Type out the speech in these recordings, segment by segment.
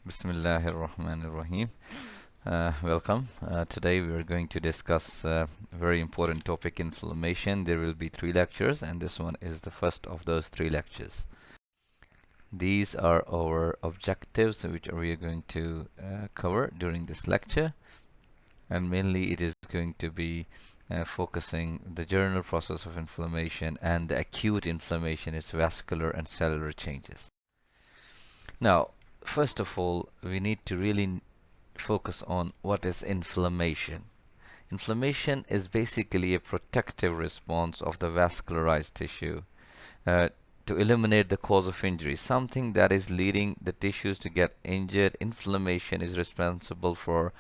Bismillahirrahmanirrahim. Welcome. Today we are going to discuss a very important topic, inflammation. There will be 3 lectures, and this one is the first of those 3 lectures. These are our objectives which we are going to cover during this lecture, and mainly it is going to be focusing the general process of inflammation and the acute inflammation, its vascular and cellular changes. Now, first of all, we need to really focus on what is inflammation. Inflammation is basically a protective response of the vascularized tissue to eliminate the cause of injury, something that is leading the tissues to get injured. Inflammation is responsible for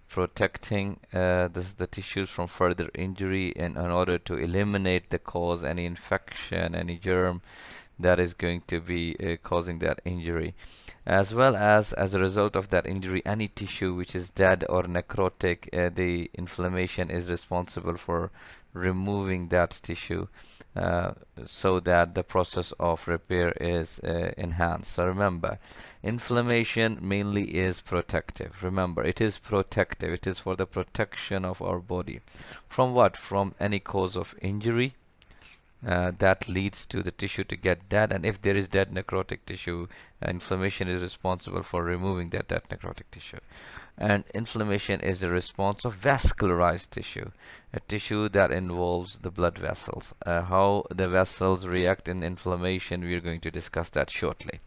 protecting the tissues from further injury in order to eliminate the cause, any infection, any germ that is going to be causing that injury, as well as a result of that injury, any tissue which is dead or necrotic, the inflammation is responsible for removing that tissue so that the process of repair is enhanced. So remember, inflammation mainly is protective. Remember, it is protective. It is for the protection of our body. From what? From any cause of injury that leads to the tissue to get dead, and if there is dead necrotic tissue, inflammation is responsible for removing that dead necrotic tissue. And inflammation is a response of vascularized tissue, a tissue that involves the blood vessels. How the vessels react in inflammation, we are going to discuss that shortly.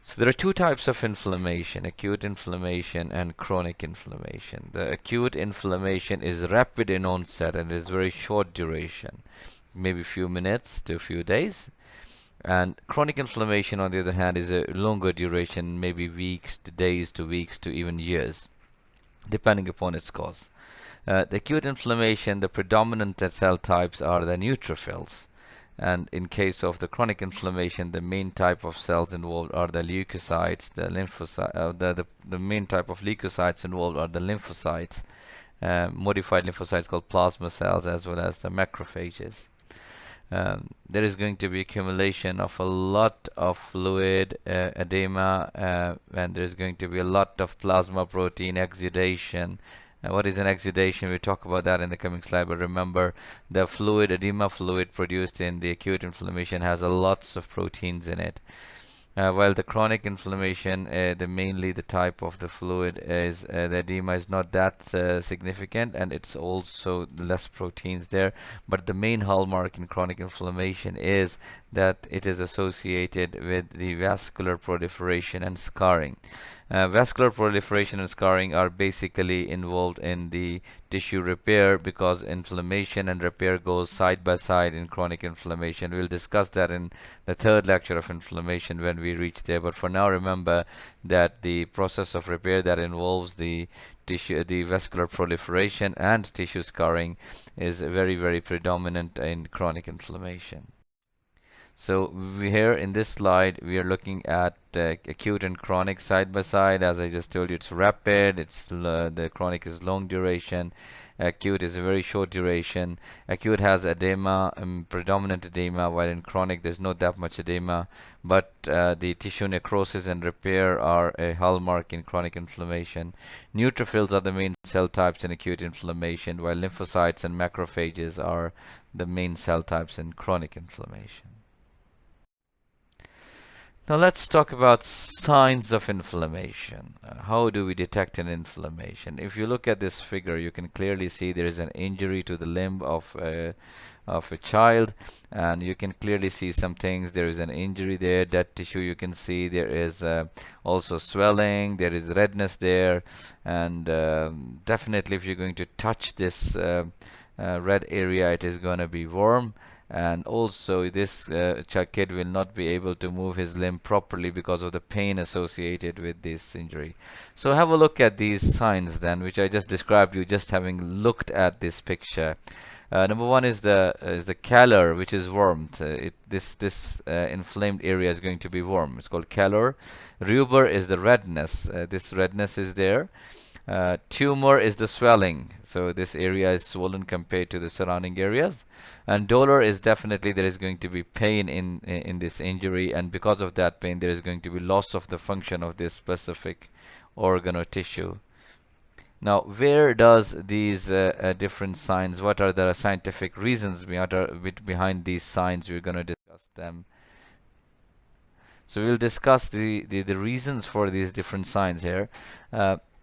So there are 2 types of inflammation, acute inflammation and chronic inflammation. The acute inflammation is rapid in onset and is very short duration, maybe a few minutes to a few days. And chronic inflammation, on the other hand, is a longer duration, maybe weeks to days to weeks to even years, depending upon its cause. The acute inflammation, the predominant cell types are the neutrophils. And in case of the chronic inflammation, the main type of cells involved are the leukocytes. The lymphocyte, the main type of leukocytes involved are the lymphocytes, modified lymphocytes called plasma cells, as well as the macrophages. There is going to be accumulation of a lot of fluid, edema, and there is going to be a lot of plasma protein exudation. What is an exudation? We'll talk about that in the coming slide, but remember, the fluid, edema fluid produced in the acute inflammation has lots of proteins in it. While the chronic inflammation, mainly the type of the fluid is the edema is not that significant, and it's also less proteins there. But the main hallmark in chronic inflammation is that it is associated with the vascular proliferation and scarring. Vascular proliferation and scarring are basically involved in the tissue repair, because inflammation and repair goes side by side in chronic inflammation. We'll discuss that in the 3rd lecture of inflammation when we reach there. But for now, remember that the process of repair that involves the tissue, the vascular proliferation and tissue scarring, is very, very predominant in chronic inflammation. So here in this slide, we are looking at acute and chronic side by side. As I just told you, it's rapid. The chronic is long duration. Acute is a very short duration. Acute has edema, predominant edema, while in chronic there's not that much edema. But the tissue necrosis and repair are a hallmark in chronic inflammation. Neutrophils are the main cell types in acute inflammation, while lymphocytes and macrophages are the main cell types in chronic inflammation. Now let's talk about signs of inflammation. How do we detect an inflammation? If you look at this figure, you can clearly see there is an injury to the limb of a child, and you can clearly see some things. There is an injury there, dead tissue you can see. There is also swelling, there is redness there, and definitely if you're going to touch this red area, it is going to be warm. And also this kid will not be able to move his limb properly because of the pain associated with this injury. So have a look at these signs then, which I just described you just having looked at this picture. Number one is the calor, which is warmth. This inflamed area is going to be warm. It's called calor. Rubor is the redness. This redness is there. Tumor is the swelling, so this area is swollen compared to the surrounding areas. And dolor is definitely there is going to be pain in this injury, and because of that pain there is going to be loss of the function of this specific organ or tissue. Now, where does these different signs, what are the scientific reasons behind these signs? We're going to discuss them. So we'll discuss the reasons for these different signs here.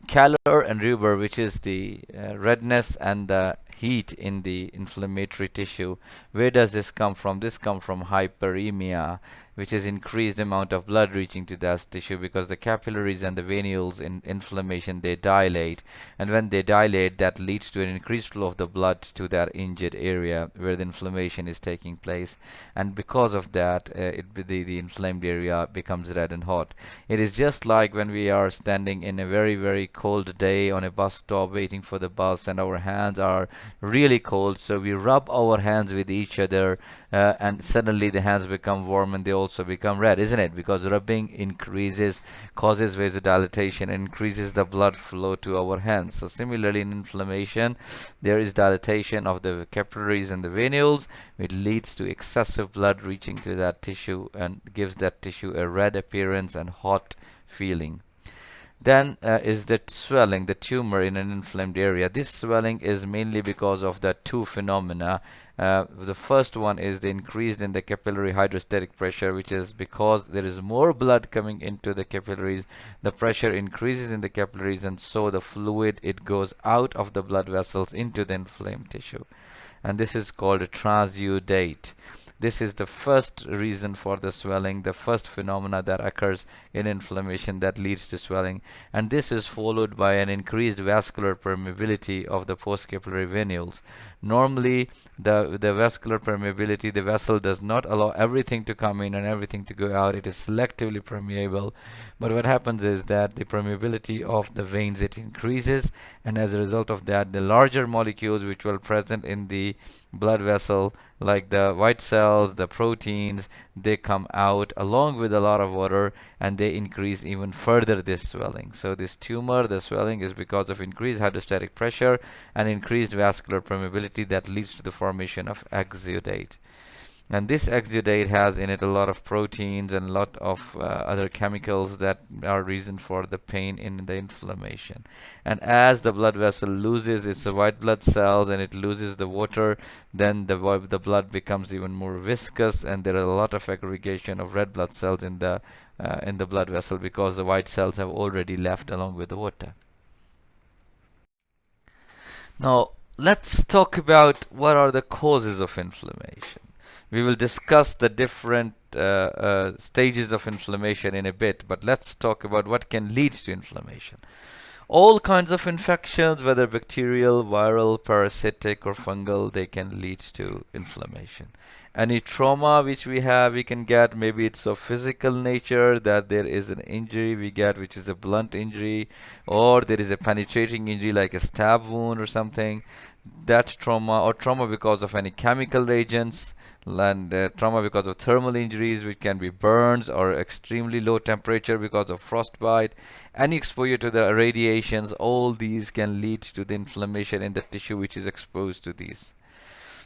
Calor and rubor, which is the redness and the heat in the inflammatory tissue. Where does this come from? This comes from hyperemia, which is increased amount of blood reaching to that tissue, because the capillaries and the venules in inflammation, they dilate, and when they dilate, that leads to an increased flow of the blood to that injured area where the inflammation is taking place, and because of that the inflamed area becomes red and hot. It is just like when we are standing in a very cold day on a bus stop waiting for the bus, and our hands are really cold, so we rub our hands with each other, and suddenly the hands become warm and they also become red, isn't it? Because rubbing causes vasodilatation, increases the blood flow to our hands. So similarly, in inflammation, there is dilatation of the capillaries and the venules, which leads to excessive blood reaching to that tissue and gives that tissue a red appearance and hot feeling. Then is the swelling, the tumor in an inflamed area. This swelling is mainly because of the two phenomena. The first one is the increase in the capillary hydrostatic pressure, which is because there is more blood coming into the capillaries. The pressure increases in the capillaries, and so the fluid, it goes out of the blood vessels into the inflamed tissue. And this is called a transudate. This is the first reason for the swelling, the first phenomena that occurs in inflammation that leads to swelling. And this is followed by an increased vascular permeability of the postcapillary venules. Normally, the vascular permeability, the vessel does not allow everything to come in and everything to go out. It is selectively permeable. But what happens is that the permeability of the veins, it increases, and as a result of that, the larger molecules which were present in the blood vessel, like the white cells, the proteins, they come out along with a lot of water, and they increase even further this swelling. So this tumor, the swelling, is because of increased hydrostatic pressure and increased vascular permeability that leads to the formation of exudate. And this exudate has in it a lot of proteins and a lot of other chemicals that are reason for the pain in the inflammation. And as the blood vessel loses its white blood cells and it loses the water, then the blood becomes even more viscous, and there is a lot of aggregation of red blood cells in the blood vessel, because the white cells have already left along with the water. Now let's talk about what are the causes of inflammation. We will discuss the different stages of inflammation in a bit, but let's talk about what can lead to inflammation. All kinds of infections, whether bacterial, viral, parasitic, or fungal, they can lead to inflammation. Any trauma which we can get, maybe it's of physical nature, that there is an injury we get which is a blunt injury, or there is a penetrating injury like a stab wound or something. That trauma, or trauma because of any chemical reagents, and trauma because of thermal injuries, which can be burns or extremely low temperature because of frostbite, any exposure to the radiations, all these can lead to the inflammation in the tissue which is exposed to these.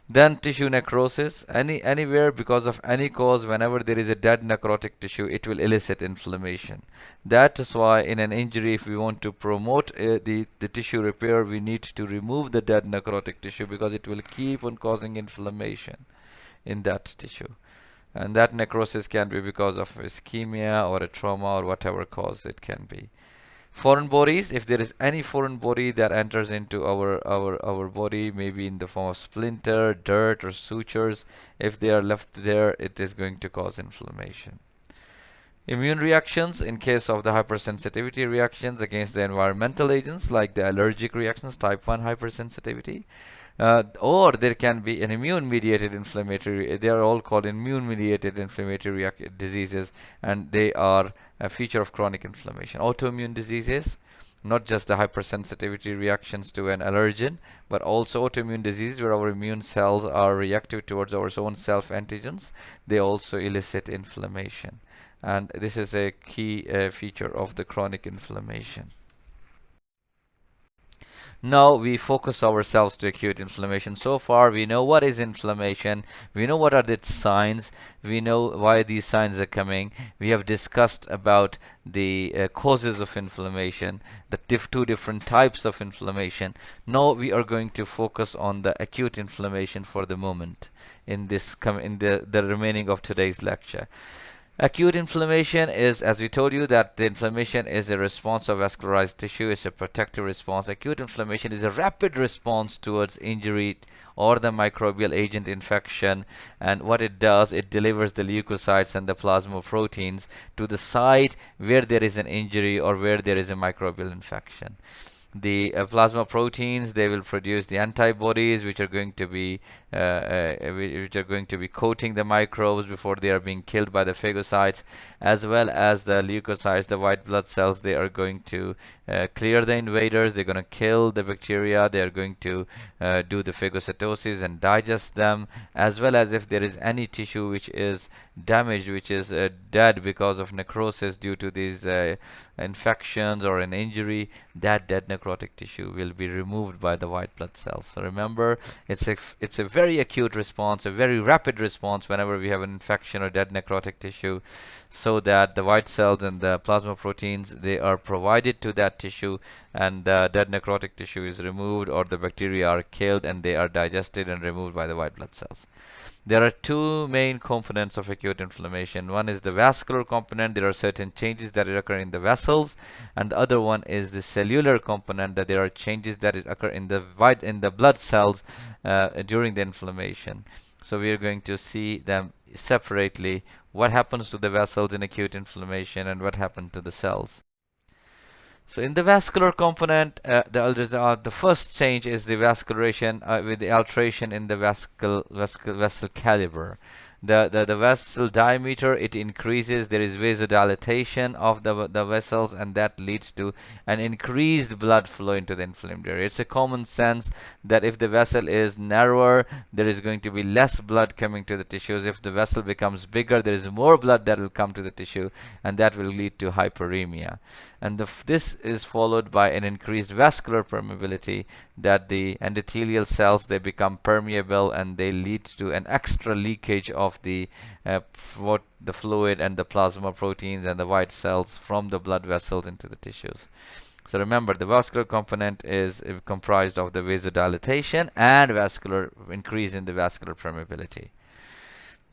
Then tissue necrosis, anywhere because of any cause, whenever there is a dead necrotic tissue, it will elicit inflammation. That is why in an injury, if we want to promote the tissue repair, we need to remove the dead necrotic tissue, because it will keep on causing inflammation in that tissue. And that necrosis can be because of ischemia or a trauma or whatever cause it can be. Foreign bodies, if there is any foreign body that enters into our body, maybe in the form of splinter, dirt, or sutures, if they are left there, it is going to cause inflammation. Immune reactions, in case of the hypersensitivity reactions against the environmental agents, like the allergic reactions, type 1 hypersensitivity. Or there can be an immune-mediated inflammatory, they are all called immune-mediated inflammatory diseases, and they are a feature of chronic inflammation. Autoimmune diseases, not just the hypersensitivity reactions to an allergen, but also autoimmune disease where our immune cells are reactive towards our own self-antigens, they also elicit inflammation. And this is a key feature of the chronic inflammation. Now we focus ourselves to acute inflammation. So far we know what is inflammation, we know what are its signs, we know why these signs are coming, we have discussed about the causes of inflammation, the two different types of inflammation. Now we are going to focus on the acute inflammation for the moment in this in the remaining of today's lecture. Acute inflammation is, as we told you, that the inflammation is a response of vascularized tissue. It's a protective response. Acute inflammation is a rapid response towards injury or the microbial agent infection. And what it does, it delivers the leukocytes and the plasma proteins to the site where there is an injury or where there is a microbial infection. The plasma proteins, they will produce the antibodies which are going to be coating the microbes before they are being killed by the phagocytes, as well as the leukocytes, the white blood cells. They are going to clear the invaders, they're going to kill the bacteria, they are going to do the phagocytosis and digest them, as well as if there is any tissue which is damaged, which is dead because of necrosis due to these infections or an injury, that dead necrotic tissue will be removed by the white blood cells. So remember, it's a very acute response, a very rapid response whenever we have an infection or dead necrotic tissue, so that the white cells and the plasma proteins, they are provided to that tissue, and the dead necrotic tissue is removed, or the bacteria are killed and they are digested and removed by the white blood cells. There are two main components of acute inflammation. One is the vascular component. There are certain changes that occur in the vessels, and the other one is the cellular component, that there are changes that occur in the blood cells during the inflammation. So we are going to see them separately. What happens to the vessels in acute inflammation and what happens to the cells. So in the vascular component, the first change is the vascularization with the alteration in the vessel caliber. The vessel diameter, it increases. There is vasodilatation of the vessels, and that leads to an increased blood flow into the inflamed area. It's a common sense that if the vessel is narrower, there is going to be less blood coming to the tissues. If the vessel becomes bigger, there is more blood that will come to the tissue, and that will lead to hyperemia. And this is followed by an increased vascular permeability, that the endothelial cells, they become permeable and they lead to an extra leakage of the fluid and the plasma proteins and the white cells from the blood vessels into the tissues. So remember, the vascular component is comprised of the vasodilatation and vascular increase in the vascular permeability.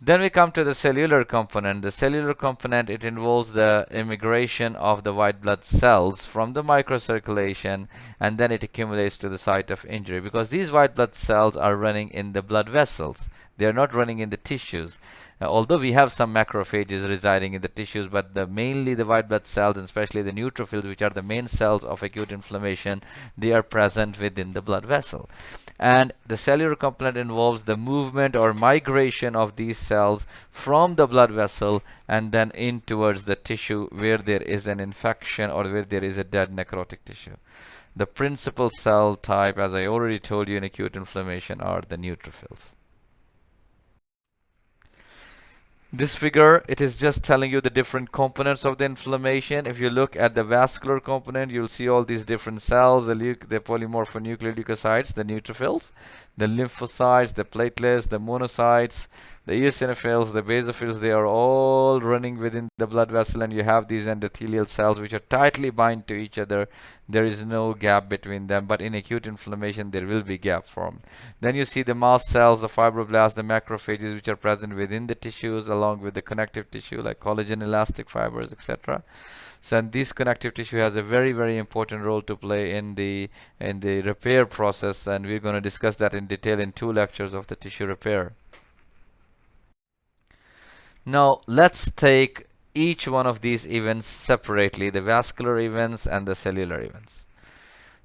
Then we come to the cellular component. The cellular component, it involves the immigration of the white blood cells from the microcirculation, and then it accumulates to the site of injury, because these white blood cells are running in the blood vessels. They are not running in the tissues. Although we have some macrophages residing in the tissues, but mainly the white blood cells, and especially the neutrophils, which are the main cells of acute inflammation, they are present within the blood vessel. And the cellular component involves the movement or migration of these cells from the blood vessel and then in towards the tissue where there is an infection or where there is a dead necrotic tissue. The principal cell type, as I already told you in acute inflammation, are the neutrophils. This figure, it is just telling you the different components of the inflammation. If you look at the vascular component, you'll see all these different cells, the polymorphonuclear leukocytes, the neutrophils, the lymphocytes, the platelets, the monocytes, the eosinophils, the basophils. They are all running within the blood vessel, and you have these endothelial cells which are tightly bind to each other. There is no gap between them, but in acute inflammation there will be gap formed. Then you see the mast cells, the fibroblasts, the macrophages, which are present within the tissues along with the connective tissue like collagen, elastic fibers, etc. So this connective tissue has a very, very important role to play in the repair process, and we're going to discuss that in detail in 2 lectures of the tissue repair. Now let's take each one of these events separately, the vascular events and the cellular events.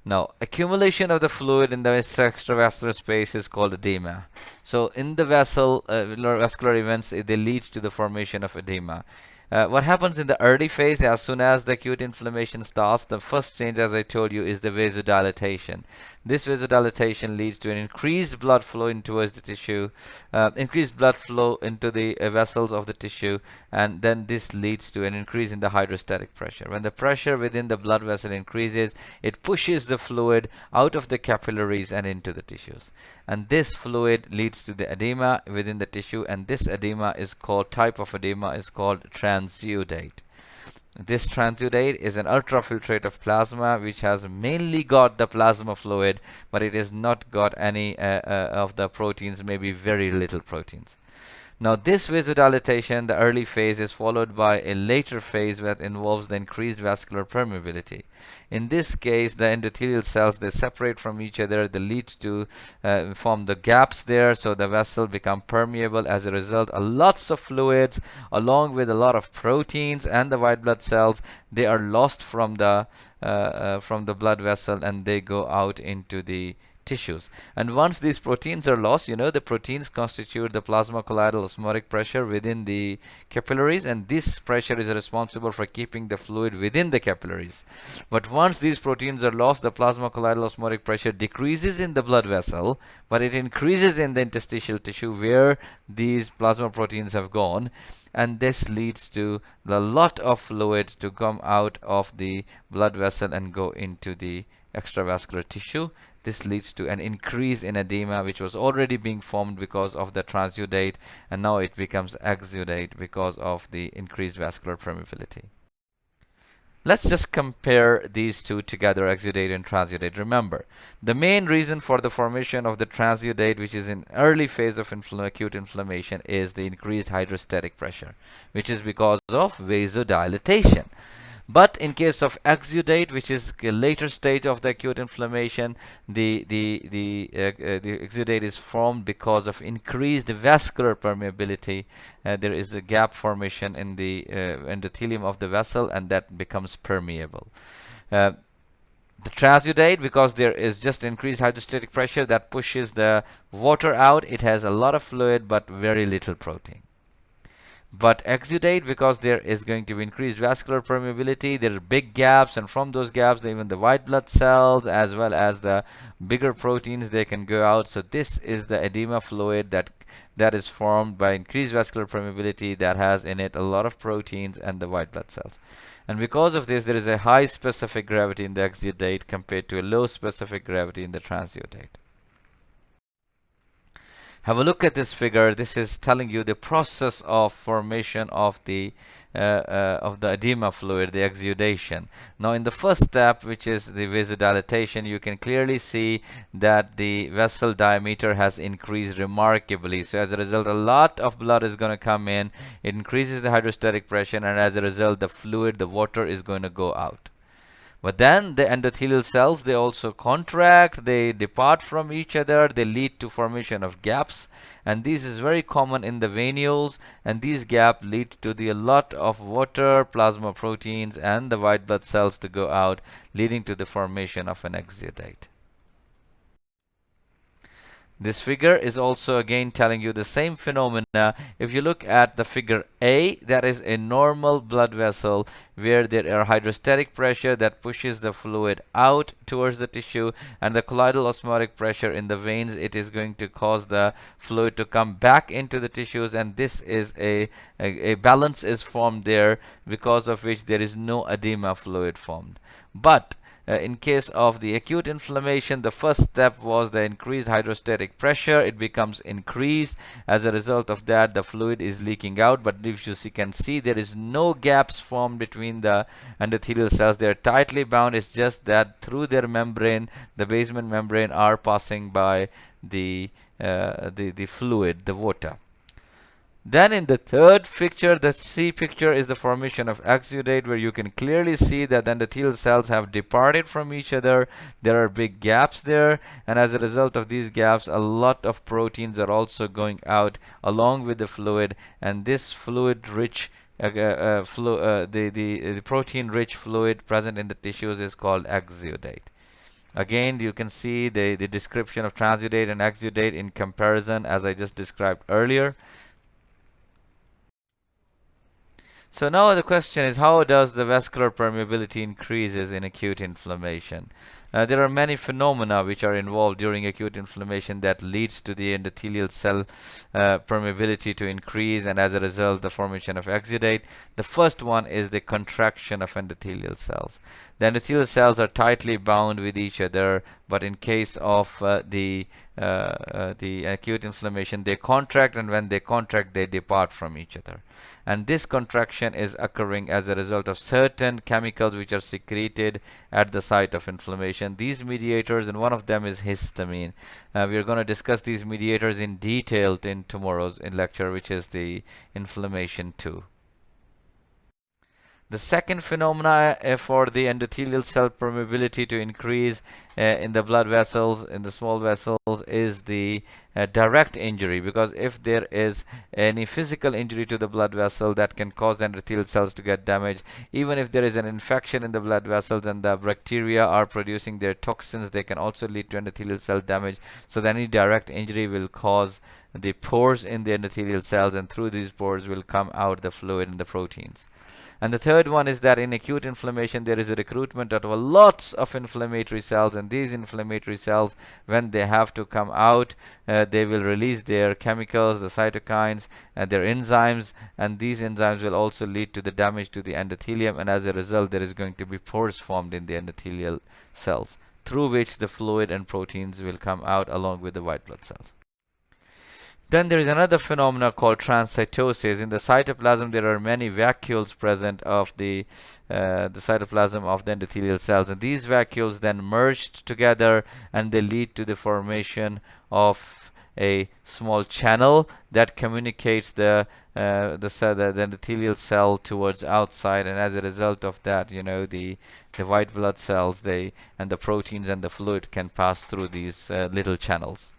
Now, accumulation of the fluid in the extravascular space is called edema. So in the vascular events, they lead to the formation of edema. What happens in the early phase, as soon as the acute inflammation starts, the first change, as I told you, is the vasodilatation. This vasodilatation leads to an increased blood flow towards the tissue, increased blood flow into the vessels of the tissue, and then this leads to an increase in the hydrostatic pressure. When the pressure within the blood vessel increases, it pushes the fluid out of the capillaries and into the tissues. And this fluid leads to the edema within the tissue, and this edema is called, type of edema is called transudate. This transudate is an ultrafiltrate of plasma which has mainly got the plasma fluid, but it has not got any of the proteins, maybe very little proteins. Now this vasodilatation, the early phase, is followed by a later phase that involves the increased vascular permeability. In this case, the endothelial cells, they separate from each other, they lead to form the gaps there, so the vessel become permeable. As a result, lots of fluids along with a lot of proteins and the white blood cells, they are lost from the blood vessel, and they go out into the tissues. And once these proteins are lost, you know, the proteins constitute the plasma colloidal osmotic pressure within the capillaries, and this pressure is responsible for keeping the fluid within the capillaries. But once these proteins are lost, the plasma colloidal osmotic pressure decreases in the blood vessel, but it increases in the interstitial tissue where these plasma proteins have gone, and this leads to a lot of fluid to come out of the blood vessel and go into the extravascular tissue. This leads to an increase in edema, which was already being formed because of the transudate, and now it becomes exudate because of the increased vascular permeability. Let's just compare these two together, exudate and transudate. Remember, the main reason for the formation of the transudate, which is in early phase of acute inflammation, is the increased hydrostatic pressure, which is because of vasodilatation. But in case of exudate, which is a later stage of the acute inflammation, the exudate is formed because of increased vascular permeability. There is a gap formation in the endothelium of the vessel, and that becomes permeable. The transudate, because there is just increased hydrostatic pressure that pushes the water out, it has a lot of fluid but very little protein. But exudate, because there is going to be increased vascular permeability, there are big gaps, and from those gaps, even the white blood cells as well as the bigger proteins, they can go out. So this is the edema fluid that is formed by increased vascular permeability that has in it a lot of proteins and the white blood cells. And because of this, there is a high specific gravity in the exudate compared to a low specific gravity in the transudate. Have a look at this figure. This is telling you the process of formation of the edema fluid, the exudation. Now, in the first step, which is the vasodilatation, you can clearly see that the vessel diameter has increased remarkably. So, as a result, a lot of blood is going to come in. It increases the hydrostatic pressure, and as a result, the fluid, the water, is going to go out. But then the endothelial cells, they also contract, they depart from each other, they lead to formation of gaps, and this is very common in the venules, and these gaps lead to a lot of water, plasma proteins, and the white blood cells to go out, leading to the formation of an exudate. This figure is also again telling you the same phenomena. If you look at the figure A, that is a normal blood vessel where there are hydrostatic pressure that pushes the fluid out towards the tissue, and the colloidal osmotic pressure in the veins, it is going to cause the fluid to come back into the tissues, and this is a balance is formed there, because of which there is no edema fluid formed. But in case of the acute inflammation, the first step was the increased hydrostatic pressure. It becomes increased. As a result of that, the fluid is leaking out. But if you can see, there is no gaps formed between the endothelial cells. They are tightly bound. It's just that through their membrane, the basement membrane, are passing by the fluid, the water. Then in the third picture, the C picture, is the formation of exudate, where you can clearly see that the endothelial cells have departed from each other. There are big gaps there, and as a result of these gaps, a lot of proteins are also going out along with the fluid, and this fluid-rich the protein-rich fluid present in the tissues is called exudate. Again, you can see the description of transudate and exudate in comparison as I just described earlier. So now the question is, how does the vascular permeability increases in acute inflammation? There are many phenomena which are involved during acute inflammation that leads to the endothelial cell permeability to increase, and as a result the formation of exudate. The first one is the contraction of endothelial cells. The endothelial cells are tightly bound with each other, but in case of the acute inflammation, they contract, and when they contract they depart from each other. And this contraction is occurring as a result of certain chemicals which are secreted at the site of inflammation. These mediators, and one of them is histamine. We are going to discuss these mediators in detail in tomorrow's lecture, which is the inflammation 2. The second phenomena for the endothelial cell permeability to increase in the blood vessels, in the small vessels, is the direct injury, because if there is any physical injury to the blood vessel, that can cause the endothelial cells to get damaged. Even if there is an infection in the blood vessels and the bacteria are producing their toxins, they can also lead to endothelial cell damage. So any direct injury will cause the pores in the endothelial cells, and through these pores will come out the fluid and the proteins. And the third one is that in acute inflammation there is a recruitment of lots of inflammatory cells, and these inflammatory cells, when they have to come out, they will release their chemicals, the cytokines, and their enzymes, and these enzymes will also lead to the damage to the endothelium, and as a result there is going to be pores formed in the endothelial cells, through which the fluid and proteins will come out along with the white blood cells. Then there is another phenomena called transcytosis. In the cytoplasm there are many vacuoles present of the cytoplasm of the endothelial cells, and these vacuoles then merged together and they lead to the formation of a small channel that communicates the endothelial cell towards outside, and as a result of that, the white blood cells and the proteins and the fluid can pass through these little channels.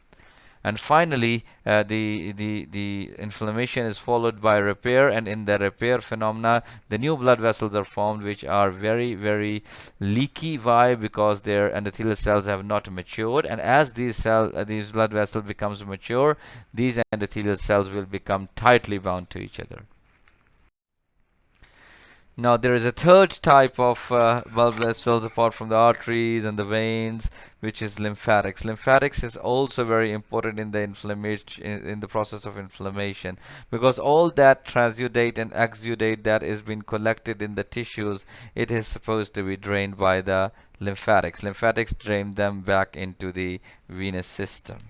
And finally, the inflammation is followed by repair, and in the repair phenomena, the new blood vessels are formed, which are very, very leaky. Why? Because their endothelial cells have not matured, and as these blood vessels becomes mature, these endothelial cells will become tightly bound to each other. Now there is a third type of blood vessels apart from the arteries and the veins, which is lymphatics. Lymphatics is also very important in the inflammation, in the process of inflammation, because all that transudate and exudate that is being collected in the tissues, it is supposed to be drained by the lymphatics. Lymphatics drain them back into the venous system.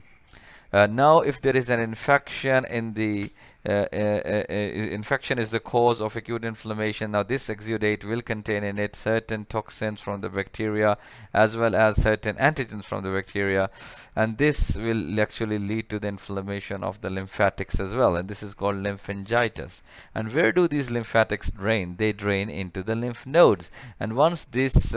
Now if there is an infection in the infection is the cause of acute inflammation. Now this exudate will contain in it certain toxins from the bacteria as well as certain antigens from the bacteria, and this will actually lead to the inflammation of the lymphatics as well, and this is called lymphangitis. And where do these lymphatics drain? They drain into the lymph nodes, and once this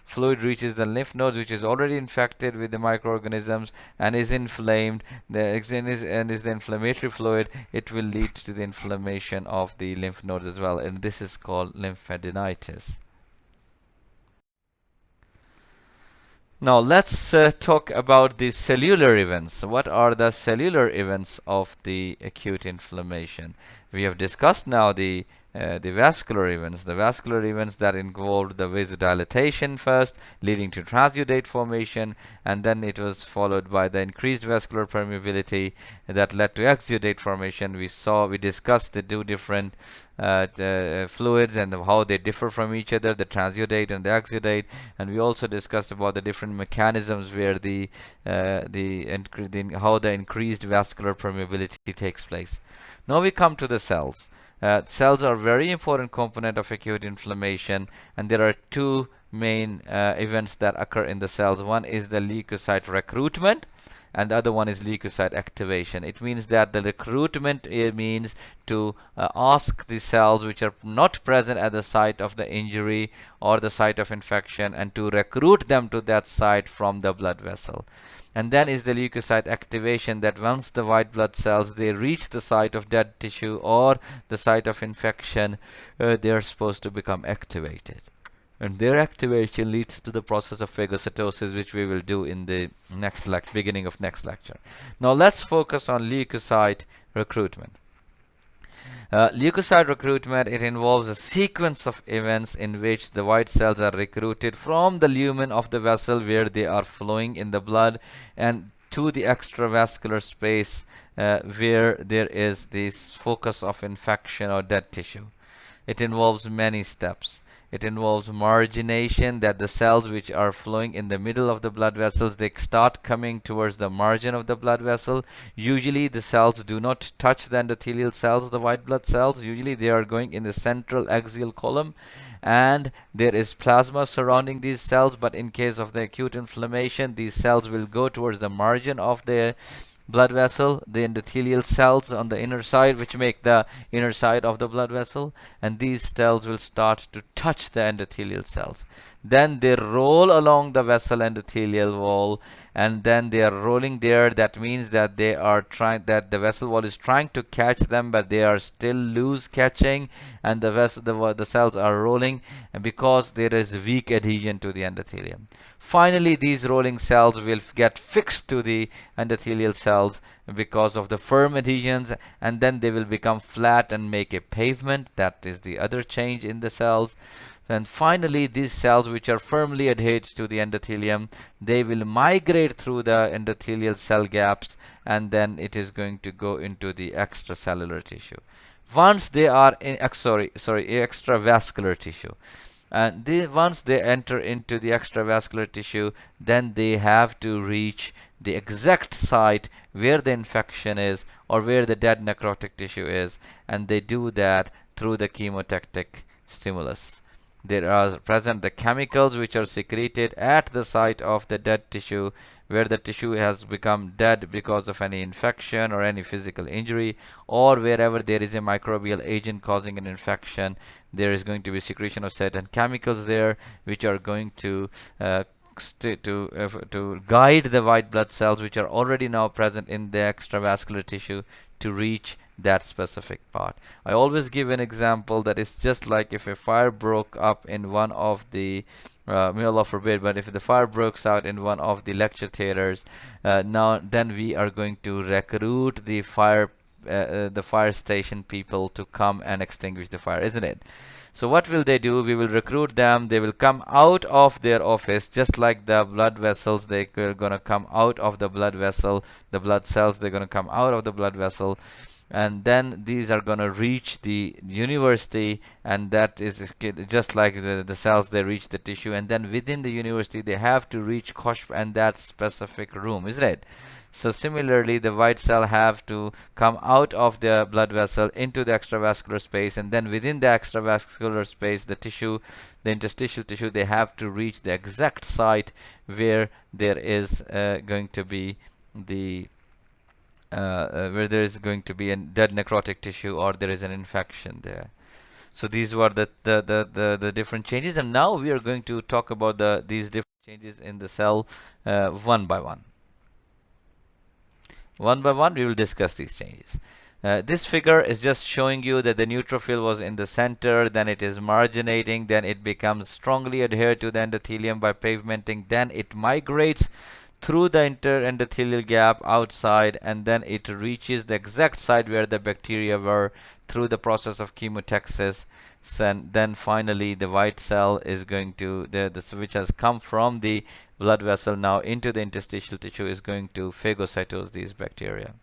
fluid reaches the lymph nodes, which is already infected with the microorganisms and is inflamed, is the inflammatory fluid, it will lead to the inflammation of the lymph nodes as well, and this is called lymphadenitis. Now let's talk about the cellular events. What are the cellular events of the acute inflammation? We have discussed now the vascular events. The vascular events that involved the vasodilatation first, leading to transudate formation, and then it was followed by the increased vascular permeability that led to exudate formation. We discussed the two different fluids and how they differ from each other, the transudate and the exudate, and we also discussed about the different mechanisms where how the increased vascular permeability takes place. Now we come to the cells. Cells are very important component of acute inflammation, and there are two main events that occur in the cells. One is the leukocyte recruitment, and the other one is leukocyte activation. It means that the recruitment means to ask the cells which are not present at the site of the injury or the site of infection, and to recruit them to that site from the blood vessel. And then is the leukocyte activation, that once the white blood cells they reach the site of dead tissue or the site of infection, they are supposed to become activated, and their activation leads to the process of phagocytosis, which we will do in the beginning of next lecture. Now let's focus on leukocyte recruitment. Leukocyte recruitment, it involves a sequence of events in which the white cells are recruited from the lumen of the vessel where they are flowing in the blood and to the extravascular space where there is this focus of infection or dead tissue. It involves many steps. It involves margination, that the cells which are flowing in the middle of the blood vessels, they start coming towards the margin of the blood vessel. Usually the cells do not touch the endothelial cells, the white blood cells. Usually they are going in the central axial column, and there is plasma surrounding these cells. But in case of the acute inflammation, these cells will go towards the margin of the blood vessel, the endothelial cells on the inner side, which make the inner side of the blood vessel, and these cells will start to touch the endothelial cells. Then they roll along the vessel endothelial wall, and then they are rolling there. That means that they are trying, that the vessel wall is trying to catch them, but they are still loose catching, and the cells are rolling, and because there is weak adhesion to the endothelium. Finally, these rolling cells will get fixed to the endothelial cells because of the firm adhesions, and then they will become flat and make a pavement. That is the other change in the cells. And finally, these cells which are firmly adhered to the endothelium, they will migrate through the endothelial cell gaps, and then it is going to go into the extracellular tissue. Once they are in extravascular tissue, and once they enter into the extravascular tissue, then they have to reach the exact site where the infection is or where the dead necrotic tissue is, and they do that through the chemotactic stimulus. There are present the chemicals which are secreted at the site of the dead tissue, where the tissue has become dead because of any infection or any physical injury, or wherever there is a microbial agent causing an infection. There is going to be secretion of certain chemicals there which are going to guide the white blood cells which are already now present in the extravascular tissue to reach that specific part. I always give an example that it's just like if a fire broke up in one of the may Allah forbid, but if the fire breaks out in one of the lecture theaters, then we are going to recruit the fire station people to come and extinguish the fire, isn't it? So what will they do? We will recruit them. They will come out of their office, just like the blood vessels. They are going to come out of the blood vessel. The blood cells, they're going to come out of the blood vessel. And then these are going to reach the university, and that is just like the cells, they reach the tissue, and then within the university they have to reach Koshp and that specific room, isn't it? So similarly, the white cell have to come out of the blood vessel into the extravascular space, and then within the extravascular space, the tissue, the interstitial tissue, they have to reach the exact site where there is going to be the where there is going to be a dead necrotic tissue or there is an infection there. So these were the different changes, and now we are going to talk about these different changes in the cell one by one. One by one, we will discuss these changes. This figure is just showing you that the neutrophil was in the center, then it is marginating, then it becomes strongly adhered to the endothelium by pavementing, then it migrates through the interendothelial gap outside, and then it reaches the exact site where the bacteria were through the process of chemotaxis. And then finally the white cell is going to, which has come from the blood vessel now into the interstitial tissue, is going to phagocytose these bacteria.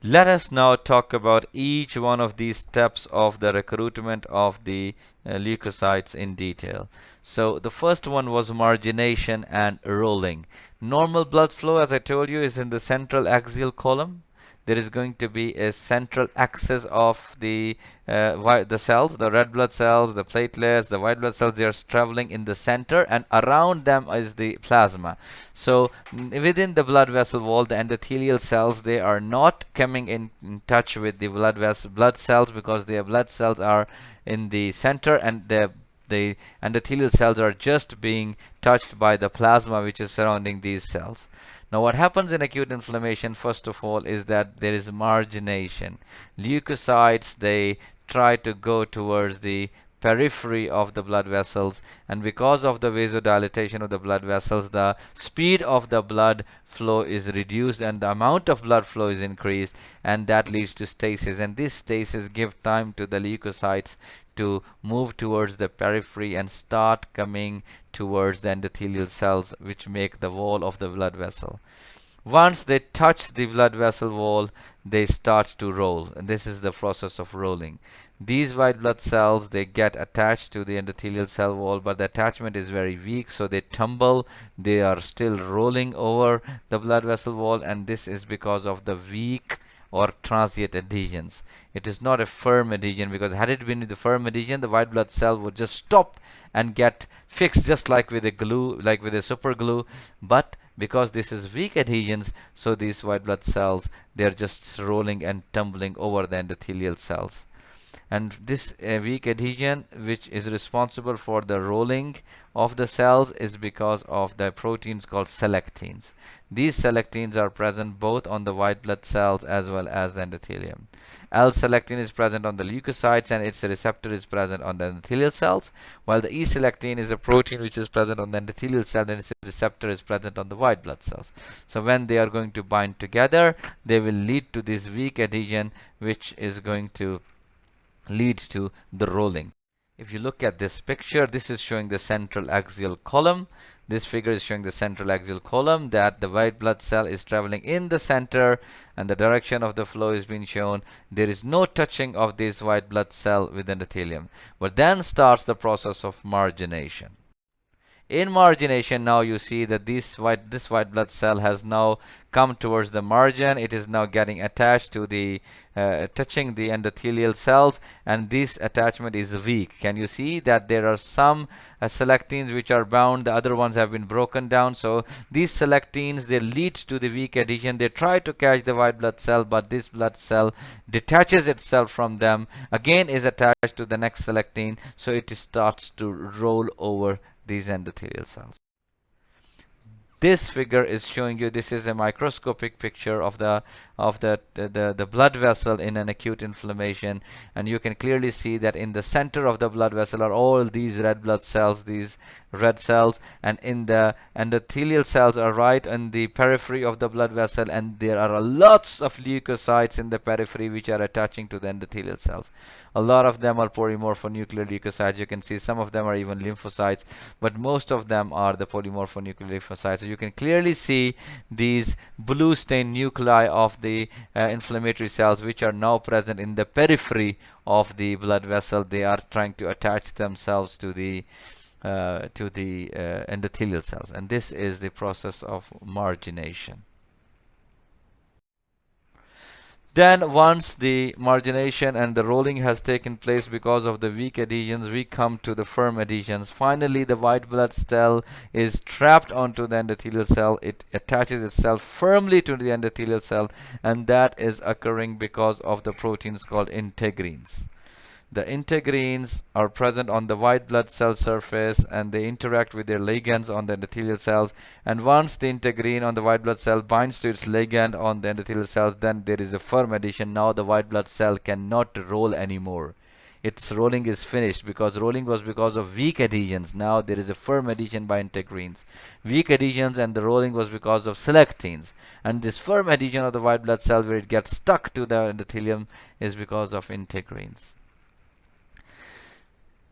Let us now talk about each one of these steps of the recruitment of the leukocytes in detail. So the first one was margination and rolling. Normal blood flow, as I told you, is in the central axial column. There is going to be a central axis of the cells, the red blood cells, the platelets, the white blood cells. They are traveling in the center, and around them is the plasma. So within the blood vessel wall, the endothelial cells, they are not coming in touch with the blood cells, because their blood cells are in the center, and the endothelial cells are just being touched by the plasma which is surrounding these cells. Now what happens in acute inflammation, first of all, is that there is margination. Leukocytes, they try to go towards the periphery of the blood vessels, and because of the vasodilatation of the blood vessels, the speed of the blood flow is reduced and the amount of blood flow is increased, and that leads to stasis, and this stasis gives time to the leukocytes to move towards the periphery and start coming towards the endothelial cells, which make the wall of the blood vessel. Once they touch the blood vessel wall, they start to roll, and this is the process of rolling. These white blood cells, they get attached to the endothelial cell wall, but the attachment is very weak, so they tumble. They are still rolling over the blood vessel wall, and this is because of the weak or transient adhesions. It is not a firm adhesion, because had it been the firm adhesion, the white blood cell would just stop and get fixed just like with a glue, like with a super glue. But because this is weak adhesions, so these white blood cells, they are just rolling and tumbling over the endothelial cells. And this weak adhesion, which is responsible for the rolling of the cells, is because of the proteins called selectins. These selectins are present both on the white blood cells as well as the endothelium. L-selectin is present on the leukocytes, and its receptor is present on the endothelial cells, while the E-selectin is a protein which is present on the endothelial cell, and its receptor is present on the white blood cells. So when they are going to bind together, they will lead to this weak adhesion, which is going to lead to the rolling. If you look at this picture, this is showing the central axial column. This figure is showing the central axial column, that the white blood cell is traveling in the center and the direction of the flow is being shown. There is no touching of this white blood cell with endothelium. But then starts the process of margination. In margination, now you see that this white blood cell has now come towards the margin. It is now getting attached to the touching the endothelial cells, and this attachment is weak. Can you see that there are some selectins which are bound, the other ones have been broken down? So these selectins, they lead to the weak adhesion. They try to catch the white blood cell, but this blood cell detaches itself from them, again is attached to the next selectin, so it starts to roll over these endothelial cells. This figure is showing you, this is a microscopic picture of the blood vessel in an acute inflammation, and you can clearly see that in the center of the blood vessel are all these red blood cells, these red cells, and in the endothelial cells are right in the periphery of the blood vessel, and there are lots of leukocytes in the periphery which are attaching to the endothelial cells. A lot of them are polymorphonuclear leukocytes. You can see some of them are even lymphocytes, but most of them are the polymorphonuclear lymphocytes. So you can clearly see these blue stained nuclei of the inflammatory cells, which are now present in the periphery of the blood vessel. They are trying to attach themselves to the endothelial cells, and this is the process of margination. Then once the margination and the rolling has taken place because of the weak adhesions, we come to the firm adhesions. Finally, the white blood cell is trapped onto the endothelial cell. It attaches itself firmly to the endothelial cell, and that is occurring because of the proteins called integrins. The integrins are present on the white blood cell surface, and they interact with their ligands on the endothelial cells. And once the integrin on the white blood cell binds to its ligand on the endothelial cells, then there is a firm adhesion. Now the white blood cell cannot roll anymore. Its rolling is finished, because rolling was because of weak adhesions. Now there is a firm adhesion by integrins. Weak adhesions and the rolling was because of selectins. And this firm adhesion of the white blood cell, where it gets stuck to the endothelium, is because of integrins.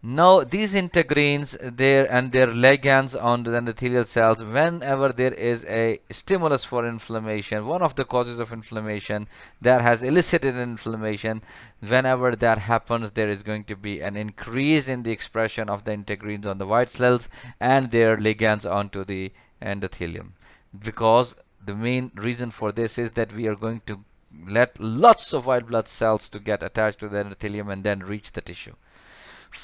Now these integrins their ligands on the endothelial cells, whenever there is a stimulus for inflammation, one of the causes of inflammation that has elicited inflammation, whenever that happens, there is going to be an increase in the expression of the integrins on the white cells and their ligands onto the endothelium. Because the main reason for this is that we are going to let lots of white blood cells to get attached to the endothelium and then reach the tissue.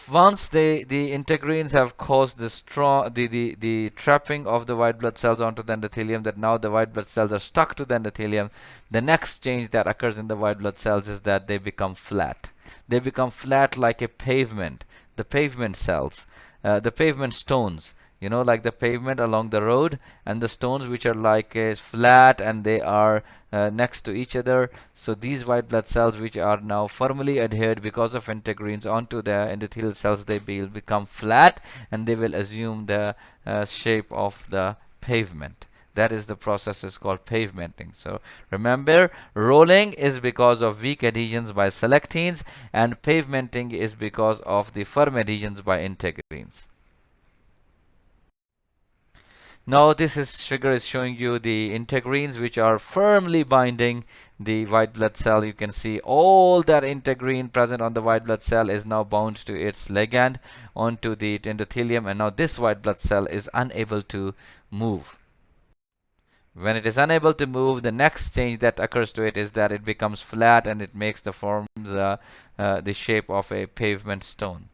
Once the integrins have caused the trapping of the white blood cells onto the endothelium, that now the white blood cells are stuck to the endothelium, the next change that occurs in the white blood cells is that they become flat. They become flat like a pavement. The pavement cells, the pavement stones, you know, like the pavement along the road, and the stones which are like flat and they are next to each other. So these white blood cells which are now firmly adhered because of integrins onto the endothelial cells, they will become flat and they will assume the shape of the pavement. That is the process is called pavementing. So remember, rolling is because of weak adhesions by selectins, and pavementing is because of the firm adhesions by integrins. Now this figure is showing you the integrins which are firmly binding the white blood cell. You can see all that integrin present on the white blood cell is now bound to its ligand onto the endothelium, and now this white blood cell is unable to move. When it is unable to move, the next change that occurs to it is that it becomes flat and it makes the shape of a pavement stone.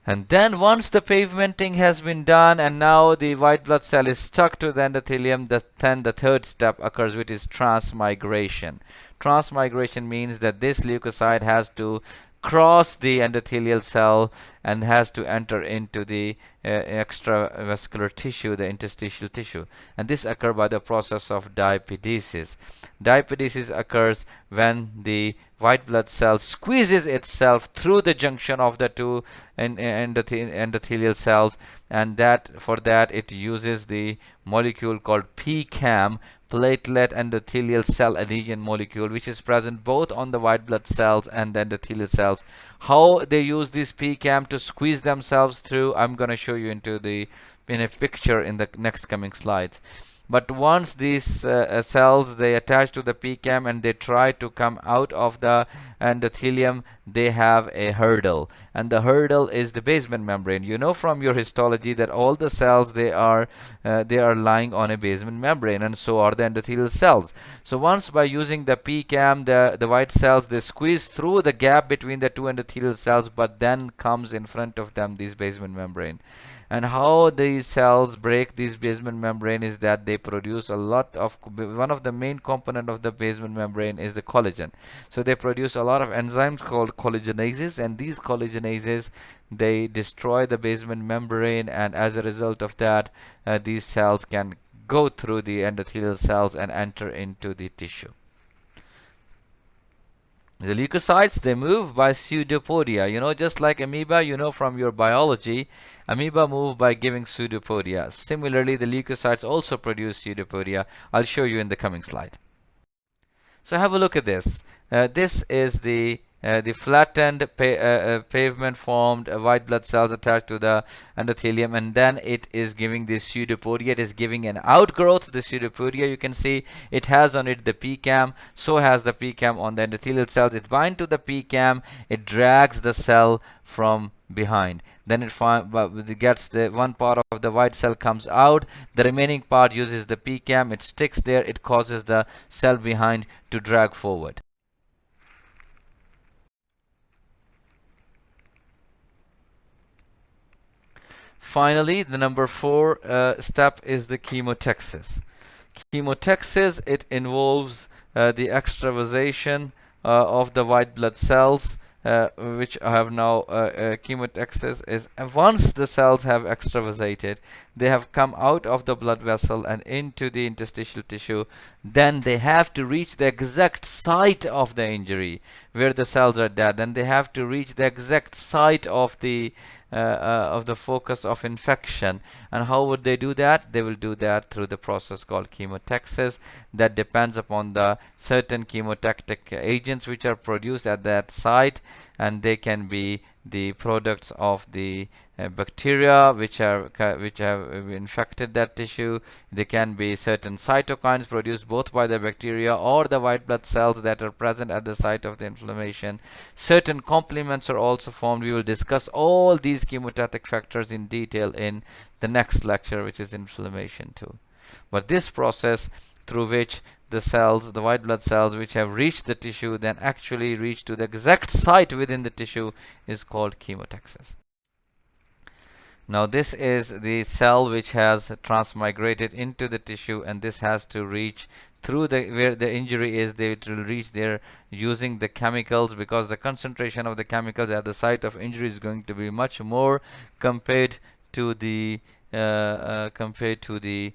And then once the pavementing has been done and now the white blood cell is stuck to the endothelium, then the third step occurs, which is transmigration. Transmigration means that this leukocyte has to cross the endothelial cell and has to enter into the extravascular tissue, the interstitial tissue, and this occurs by the process of diapedesis. Diapedesis occurs when the white blood cell squeezes itself through the junction of the two endothelial cells, and for that it uses the molecule called PCAM, platelet endothelial cell adhesion molecule, which is present both on the white blood cells and the endothelial cells. How they use this PCAM to squeeze themselves through, I'm going to show you in a picture in the next coming slides. But once these cells, they attach to the PCAM and they try to come out of the endothelium, they have a hurdle, and the hurdle is the basement membrane. You know from your histology that all the cells, they are lying on a basement membrane, and so are the endothelial cells. So once by using the PCAM, the white cells, they squeeze through the gap between the two endothelial cells, but then comes in front of them this basement membrane. And how these cells break this basement membrane is that they produce a lot of, one of the main component of the basement membrane is the collagen. So they produce a lot of enzymes called collagenases, and these collagenases, they destroy the basement membrane, and as a result of that, these cells can go through the endothelial cells and enter into the tissue. The leukocytes, they move by pseudopodia. You know, just like amoeba, you know from your biology, amoeba move by giving pseudopodia. Similarly, the leukocytes also produce pseudopodia. I'll show you in the coming slide. So have a look at this. This is the flattened pavement formed white blood cells attached to the endothelium, and then it is giving this pseudopodia. It is giving an outgrowth. The pseudopodia, you can see it has on it the PCAM. So has the PCAM on the endothelial cells. It binds to the PCAM. It drags the cell from behind. Then it gets the one part of the white cell comes out. The remaining part uses the PCAM. It sticks there. It causes the cell behind to drag forward. Finally, the number 4 step is the chemotaxis. Chemotaxis, it involves the extravasation of the white blood cells, which have now chemotaxis is once the cells have extravasated, they have come out of the blood vessel and into the interstitial tissue. Then they have to reach the exact site of the injury where the cells are dead, and they have to reach the exact site of the focus of infection. And how would they do that? They will do that through the process called chemotaxis, that depends upon the certain chemotactic agents which are produced at that site, and they can be the products of the bacteria which have infected that tissue. They can be certain cytokines produced both by the bacteria or the white blood cells that are present at the site of the inflammation. Certain complements are also formed. We will discuss all these chemotatic factors in detail in the next lecture, which is inflammation too. But this process through which the cells, the white blood cells which have reached the tissue, then actually reach to the exact site within the tissue, is called chemotaxis. Now this is the cell which has transmigrated into the tissue, and this has to reach through the where the injury is. They will reach there using the chemicals, because the concentration of the chemicals at the site of injury is going to be much more compared to the compared to the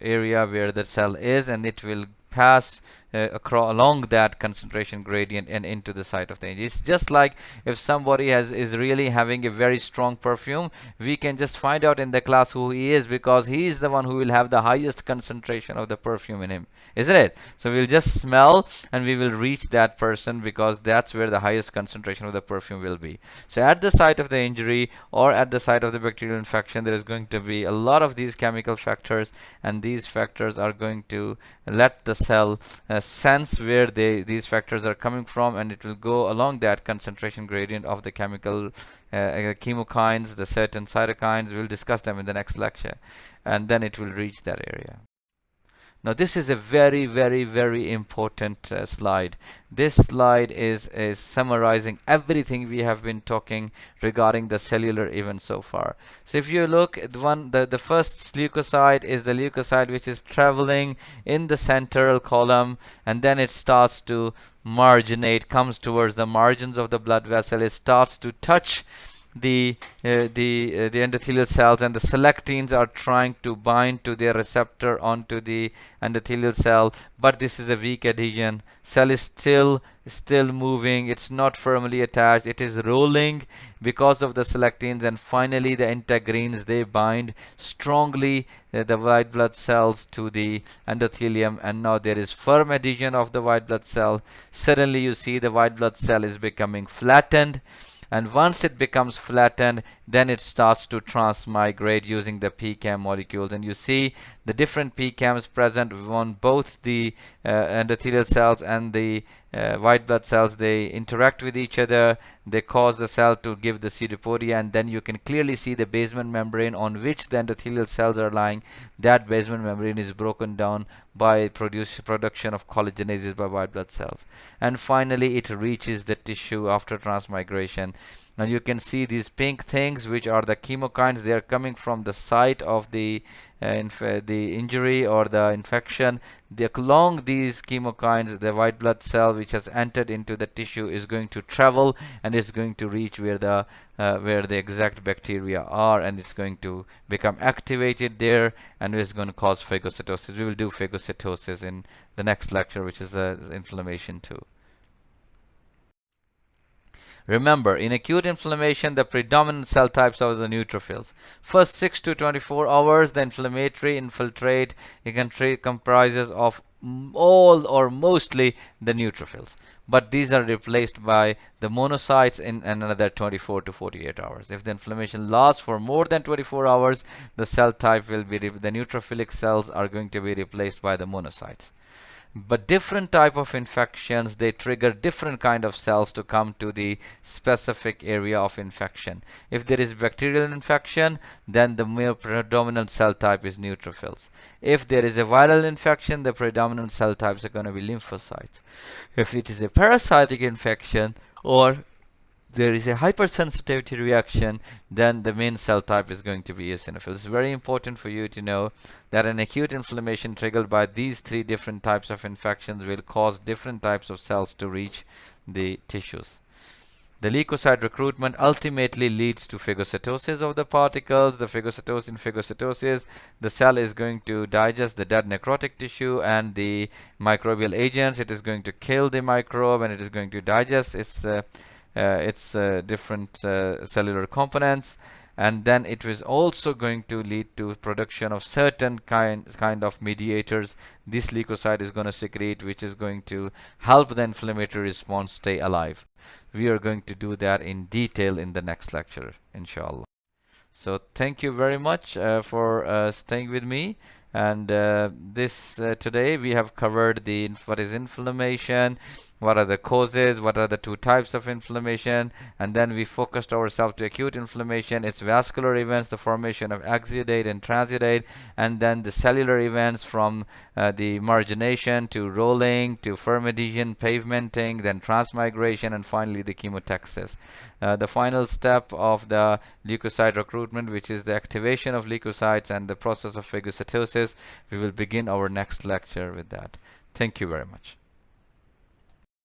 area where the cell is, and it will pass across along that concentration gradient and into the site of the injury. It's just like if somebody is really having a very strong perfume, we can just find out in the class who he is, because he is the one who will have the highest concentration of the perfume in him, isn't it? So we'll just smell and we will reach that person, because that's where the highest concentration of the perfume will be. So at the site of the injury or at the site of the bacterial infection, there is going to be a lot of these chemical factors, and these factors are going to let the cell sense where these factors are coming from, and it will go along that concentration gradient of the chemical chemokines, the certain cytokines. We'll discuss them in the next lecture, and then it will reach that area. Now this is a very, very, very important slide. This slide is summarizing everything we have been talking regarding the cellular event so far. So if you look at the first leukocyte is the leukocyte which is traveling in the central column, and then it starts to marginate, comes towards the margins of the blood vessel. It starts to touch the endothelial cells, and the selectins are trying to bind to their receptor onto the endothelial cell, but this is a weak adhesion. Cell is still moving, it's not firmly attached, it is rolling because of the selectins, and finally the integrins, they bind strongly the white blood cells to the endothelium, and now there is firm adhesion of the white blood cell. Suddenly you see the white blood cell is becoming flattened, and once it becomes flattened, then it starts to transmigrate using the PCAM molecules, and you see the different PCAMs present on both the endothelial cells and the white blood cells. They interact with each other, they cause the cell to give the pseudopodia, and then you can clearly see the basement membrane on which the endothelial cells are lying. That basement membrane is broken down by production of collagenases by white blood cells, and finally it reaches the tissue after transmigration. Now you can see these pink things, which are the chemokines. They are coming from the site of the injury or the infection. Along these chemokines, the white blood cell which has entered into the tissue is going to travel, and is going to reach where the exact bacteria are, and it's going to become activated there, and it's going to cause phagocytosis. We will do phagocytosis in the next lecture, which is the inflammation too. Remember, in acute inflammation, the predominant cell types are the neutrophils. First 6 to 24 hours, the inflammatory infiltrate comprises of all or mostly the neutrophils, but these are replaced by the monocytes in another 24 to 48 hours. If the inflammation lasts for more than 24 hours, the cell type will be the neutrophilic cells are going to be replaced by the monocytes. But different type of infections, they trigger different kind of cells to come to the specific area of infection. If there is bacterial infection, then the more predominant cell type is neutrophils. If there is a viral infection, the predominant cell types are going to be lymphocytes. If it is a parasitic infection or there is a hypersensitivity reaction, then the main cell type is going to be eosinophils. It's very important for you to know that an acute inflammation triggered by these three different types of infections will cause different types of cells to reach the tissues. The leukocyte recruitment ultimately leads to phagocytosis of the particles. The phagocytosis, the cell is going to digest the dead necrotic tissue and the microbial agents. It is going to kill the microbe, and it is going to digest its different cellular components, and then it is also going to lead to production of certain kind of mediators this leukocyte is going to secrete, which is going to help the inflammatory response stay alive. We are going to do that in detail in the next lecture, inshallah. So thank you very much for staying with me. And today we have covered what is inflammation, what are the causes, what are the two types of inflammation, and then we focused ourselves to acute inflammation, its vascular events, the formation of exudate and transudate, and then the cellular events from the margination to rolling to firm adhesion, pavementing, then transmigration, and finally the chemotaxis. The final step of the leukocyte recruitment, which is the activation of leukocytes and the process of phagocytosis, we will begin our next lecture with that. Thank you very much.